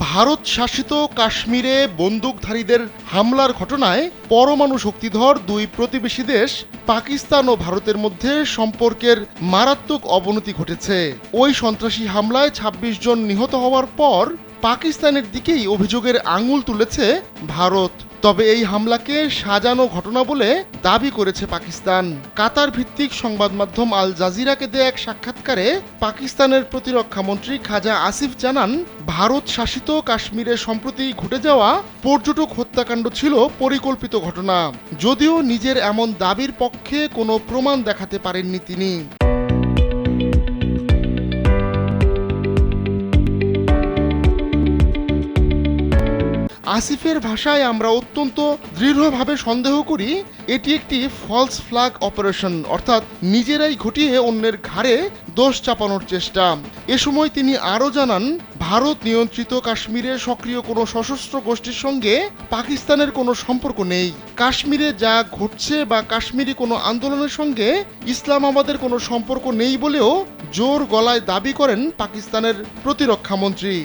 ভারত শাসিত কাশ্মীরে বন্দুকধারীদের হামলার ঘটনায় পরমাণু শক্তিধর দুই প্রতিবেশী দেশ পাকিস্তান ও ভারতের মধ্যে সম্পর্কের মারাত্মক অবনতি ঘটেছে। ওই সন্ত্রাসী হামলায় ২৬ জন নিহত হওয়ার পর পাকিস্তানের দিকেই অভিযোগের আঙুল তুলেছে ভারত। তবে এই হামলাকে সাজানো ঘটনা বলে দাবি করেছে পাকিস্তান। কাতার ভিত্তিক সংবাদ মাধ্যম আল জাজিরাকে দেয়া এক সাক্ষাৎকারে পাকিস্তানের প্রতিরক্ষা মন্ত্রী খাজা আসিফ জানান, ভারত শাসিত কাশ্মীরে সম্প্রতি ঘটে যাওয়া পর্যটক হত্যাকাণ্ড ছিল পরিকল্পিত ঘটনা। যদিও নিজের এমন দাবির পক্ষে কোনো প্রমাণ দেখাতে পারেননি তিনি। আসিফের ভাষায়, আমরা অত্যন্ত দৃঢ়ভাবে সন্দেহ করি এটি একটি ফলস ফ্ল্যাগ অপারেশন, অর্থাৎ নিজেরাই ঘটিয়ে অন্যের ঘাড়ে দোষ চাপানোর চেষ্টা। এ সময় তিনি আরও জানান, ভারত নিয়ন্ত্রিত কাশ্মীরে সক্রিয় কোনো সশস্ত্র গোষ্ঠীর সঙ্গে পাকিস্তানের কোনো সম্পর্ক নেই। কাশ্মীরে যা ঘটছে বা কাশ্মীরি কোনো আন্দোলনের সঙ্গে ইসলামাবাদের কোনো সম্পর্ক নেই বলেও জোর গলায় দাবি করেন পাকিস্তানের প্রতিরক্ষা মন্ত্রী।